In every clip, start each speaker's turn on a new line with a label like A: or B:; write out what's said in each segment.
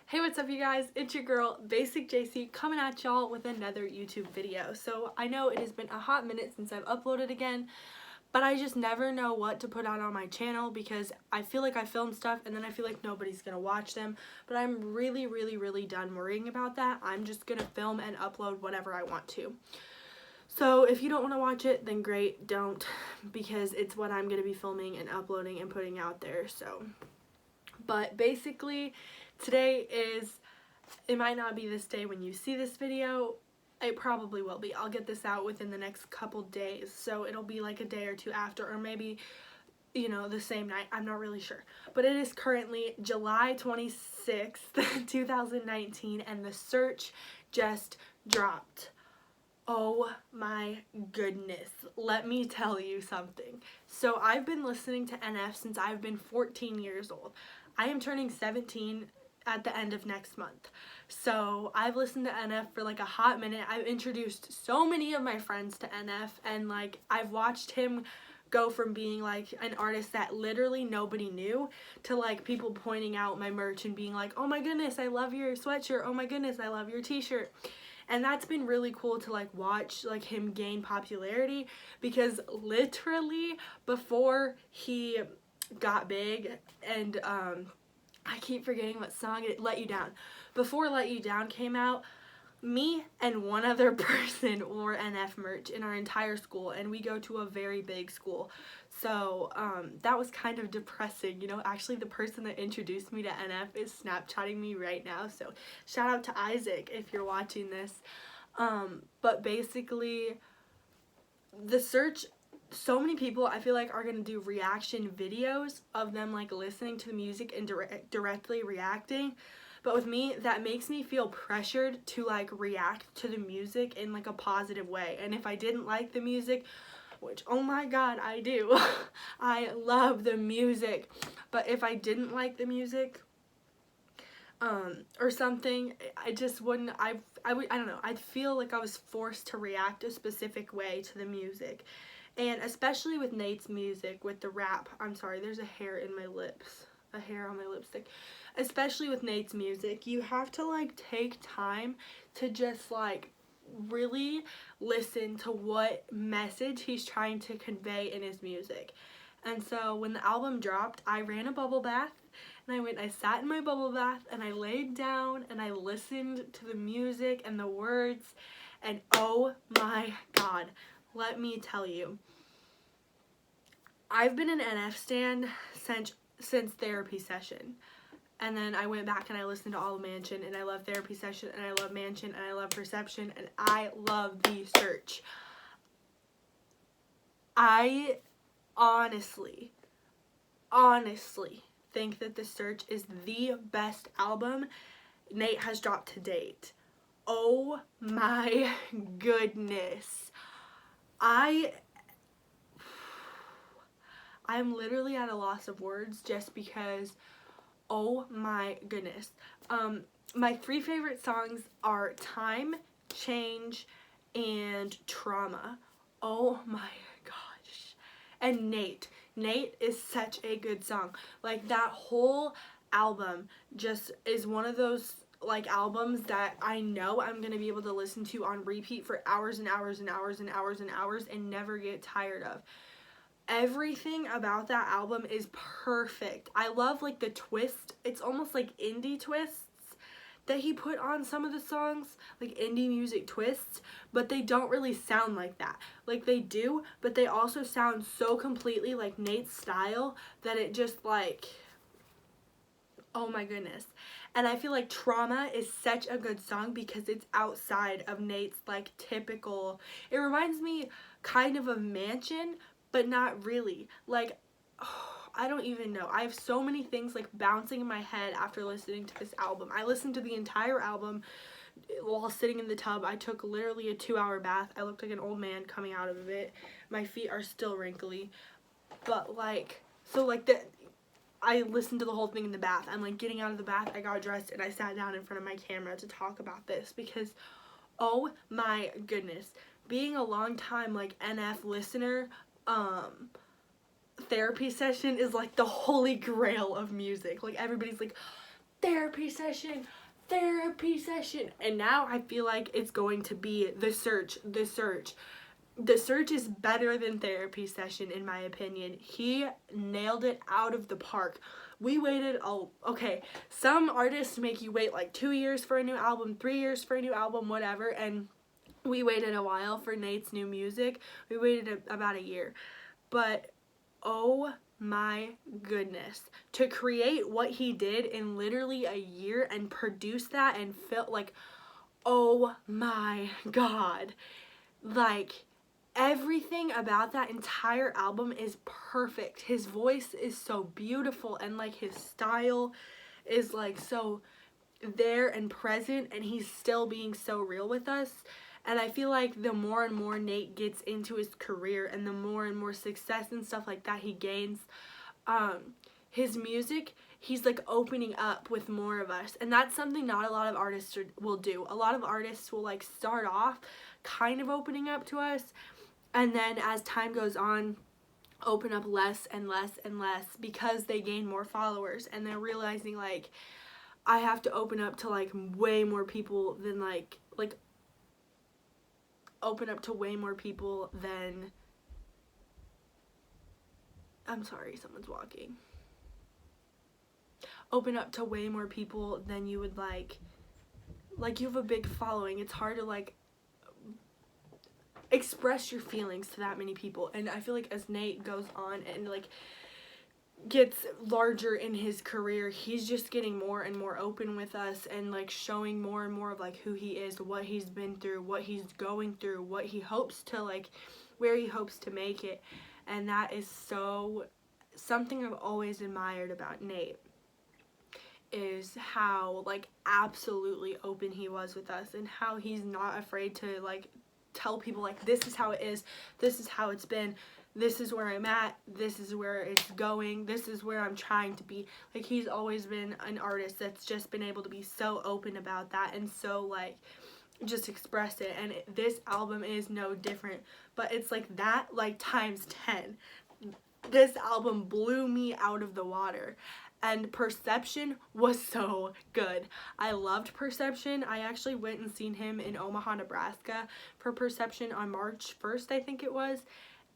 A: Hey, what's up you guys? It's your girl, Basic JC, coming at y'all with another YouTube video. So I know it has been a hot minute since I've uploaded again, but I just never know what to put out on my channel because I feel like I film stuff and then I feel like nobody's gonna watch them. But I'm really done worrying about that. I'm just gonna film and upload whatever I want to. So if you don't want to watch it, then great, don't, because it's what I'm gonna be filming and uploading and putting out there. But basically, today it might not be this day when you see this video. It probably will be. I'll get this out within the next couple days. So it'll be like a day or two after, or maybe, the same night. I'm not really sure. But it is currently July 26th, 2019, and the search just dropped. Oh my goodness, let me tell you something. So I've been listening to NF since I've been 14 years old. I am turning 17 at the end of next month. So I've listened to NF for like a hot minute. I've introduced so many of my friends to NF, and like I've watched him go from being like an artist that literally nobody knew to like people pointing out my merch and being like, oh my goodness, I love your sweatshirt, oh my goodness, I love your t-shirt. And that's been really cool to like watch like him gain popularity, because literally before he got big, and I keep forgetting what song it, Let You Down. Before Let You Down came out, me and one other person wore NF merch in our entire school, and we go to a very big school. So that was kind of depressing. Actually the person that introduced me to NF is Snapchatting me right now, so shout out to Isaac if you're watching this. But basically, the search, so many people I feel like are going to do reaction videos of them like listening to the music and directly reacting. But with me, that makes me feel pressured to like react to the music in like a positive way. And if I didn't like the music, which oh my god, I do. I love the music. But if I didn't like the music, or something, I just wouldn't, I don't know, I'd feel like I was forced to react a specific way to the music. And especially with Nate's music, with the rap, I'm sorry, there's a hair in my lips, a hair on my lipstick. Especially with Nate's music, you have to like take time to just like really listen to what message he's trying to convey in his music. And so when the album dropped, I ran a bubble bath, and I sat in my bubble bath, and I laid down, and I listened to the music and the words, and oh my god, let me tell you, I've been an NF stan since Therapy Session. And then I went back and I listened to all of Mansion, and I love Therapy Session, and I love Mansion, and I love Perception, and I love The Search. I honestly think that The Search is the best album Nate has dropped to date. Oh my goodness. I'm literally at a loss of words just because, oh my goodness. My three favorite songs are Time, Change, and Trauma. Oh my gosh. And Nate is such a good song. Like, that whole album just is one of those like albums that I know I'm gonna be able to listen to on repeat for hours and hours and hours and hours and hours and never get tired of. Everything about that album is perfect. I love like the twist. It's almost like indie twists that he put on some of the songs, like indie music twists, but they don't really sound like that. Like, they do, but they also sound so completely like Nate's style that it just like, oh my goodness. And I feel like Trauma is such a good song because it's outside of Nate's like typical, it reminds me kind of Mansion, but not really. Like, oh, I don't even know. I have so many things like bouncing in my head after listening to this album. I listened to the entire album while sitting in the tub. I took literally a 2-hour bath. I looked like an old man coming out of it. My feet are still wrinkly. But like, so like I listened to the whole thing in the bath. I'm like getting out of the bath, I got dressed, and I sat down in front of my camera to talk about this because, oh my goodness, being a long time like NF listener, Therapy Session is like the holy grail of music. Like, everybody's like, therapy session, therapy session. And now I feel like it's going to be The Search, The Search. The Search is better than therapy session in my opinion. He nailed it out of the park. We waited, okay, some artists make you wait like 2 years for a new album, 3 years for a new album, whatever, and we waited a while for Nate's new music. We waited about a year. But oh my goodness, to create what he did in literally a year and produce that and felt like, oh my god, like everything about that entire album is perfect. His voice is so beautiful and like his style is like so there and present, and he's still being so real with us. And I feel like the more and more Nate gets into his career and the more and more success and stuff like that he gains, his music, he's like opening up with more of us. And that's something not a lot of artists will do. A lot of artists will like start off kind of opening up to us, and then as time goes on, open up less and less and less because they gain more followers and they're realizing like, I have to open up to like way more people than like open up to way more people than, I'm sorry, someone's walking. Open up to way more people than you would like you have a big following. It's hard to like express your feelings to that many people. And I feel like as Nate goes on and like gets larger in his career, he's just getting more and more open with us and like showing more and more of like who he is, what he's been through, what he's going through, what he hopes to like, where he hopes to make it. And that is so something I've always admired about Nate, is how like absolutely open he was with us and how he's not afraid to like tell people like, this is how it is, this is how it's been, this is where I'm at, this is where it's going, this is where I'm trying to be. Like, he's always been an artist that's just been able to be so open about that and so like just express it. And this album is no different, but it's like that like times 10. This album blew me out of the water. And Perception was so good. I loved Perception. I actually went and seen him in Omaha, Nebraska for Perception on March 1st, I think it was.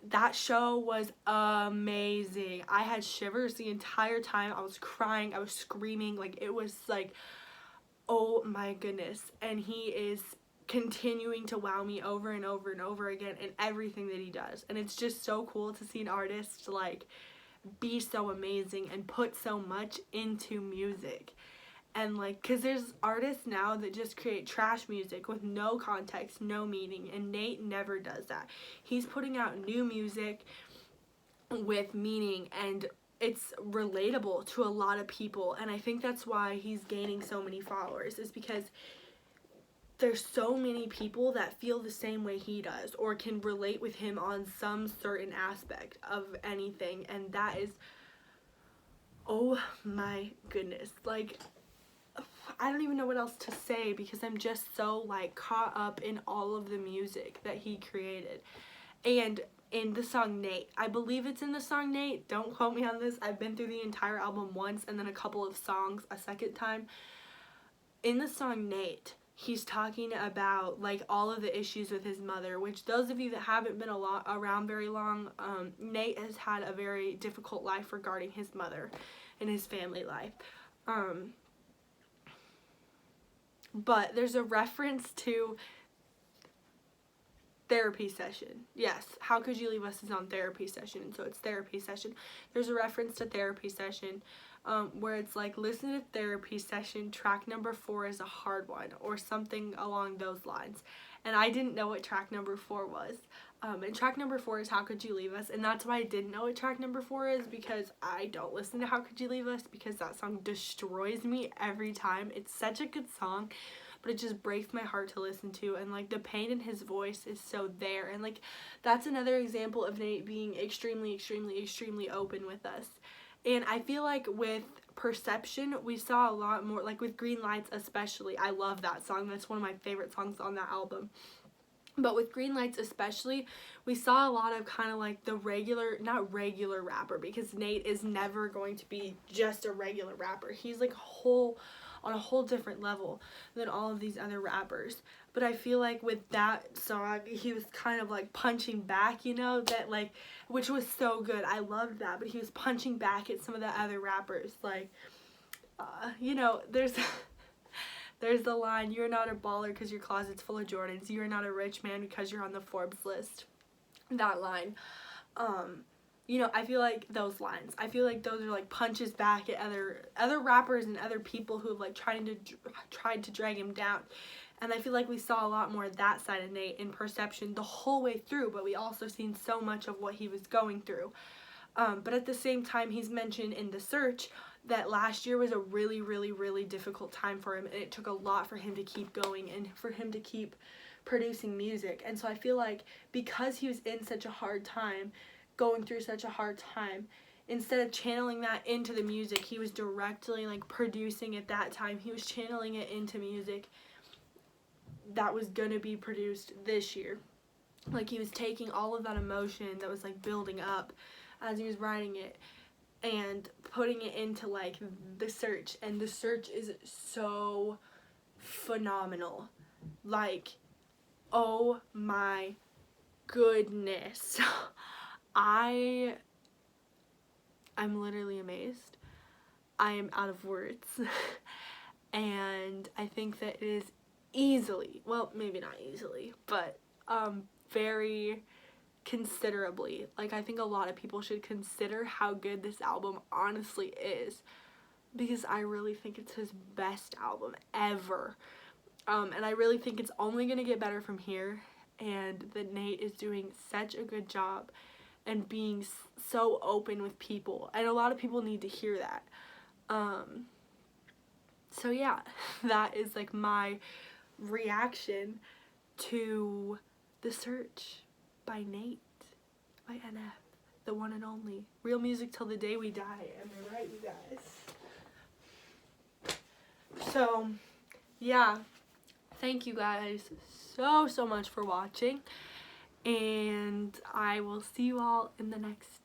A: That show was amazing. I had shivers the entire time. I was crying. I was screaming. Like, it was like, oh my goodness. And he is continuing to wow me over and over and over again in everything that he does. And it's just so cool to see an artist like be so amazing and put so much into music. And like, because there's artists now that just create trash music with no context, no meaning, and Nate never does that. He's putting out new music with meaning, and it's relatable to a lot of people. And I think that's why he's gaining so many followers, is because there's so many people that feel the same way he does or can relate with him on some certain aspect of anything. And that is, oh my goodness, like, I don't even know what else to say because I'm just so like caught up in all of the music that he created. And in the song Nate, I believe it's in the song Nate, don't quote me on this, I've been through the entire album once and then a couple of songs a second time. In the song Nate, he's talking about like all of the issues with his mother, which those of you that haven't been around very long, Nate has had a very difficult life regarding his mother and his family life. But there's a reference to Therapy Session. Yes, How Could You Leave Us is on Therapy Session, and so it's Therapy Session. There's a reference to Therapy Session where it's like, listen to Therapy Session, track number 4 is a hard one, or something along those lines. And I didn't know what track number 4 was. And track number 4 is How Could You Leave Us, and that's why I didn't know what track number 4 is, because I don't listen to How Could You Leave Us, because that song destroys me every time. It's such a good song, but it just breaks my heart to listen to, and like the pain in his voice is so there. And like, that's another example of Nate being extremely, extremely, extremely open with us. And I feel like with Perception, we saw a lot more, like with Green Lights especially. I love that song. That's one of my favorite songs on that album. But with Green Lights especially, we saw a lot of kind of like the regular, not regular rapper, because Nate is never going to be just a regular rapper. He's like on a whole different level than all of these other rappers. But I feel like with that song, he was kind of like punching back, you know, that like, which was so good. I loved that, but he was punching back at some of the other rappers. Like, you know, there's the line, "You're not a baller because your closet's full of Jordans. You're not a rich man because you're on the Forbes list." That line. You know, I feel like those lines, I feel like those are like punches back at other rappers and other people who have like tried to drag him down. And I feel like we saw a lot more of that side of Nate in Perception the whole way through, but we also seen so much of what he was going through. But at the same time, he's mentioned in The Search that last year was a really, really, really difficult time for him, and it took a lot for him to keep going and for him to keep producing music. And so I feel like because he was in such a hard time, going through such a hard time, instead of channeling that into the music, he was directly like producing at that time. He was channeling it into music that was gonna be produced this year. Like, he was taking all of that emotion that was like building up as he was writing it and putting it into like The Search. And The Search is so phenomenal. Like, oh my goodness. I'm literally amazed. I am out of words. And I think that it is easily, well, maybe not easily, but very considerably, like, I think a lot of people should consider how good this album honestly is, because I really think it's his best album ever. And I really think it's only gonna get better from here, and that Nate is doing such a good job and being so open with people, and a lot of people need to hear that. So yeah, that is like my reaction to The Search by Nate, by NF, the one and only. Real music till the day we die. Am I right, you guys? So yeah, thank you guys so much for watching, and I will see you all in the next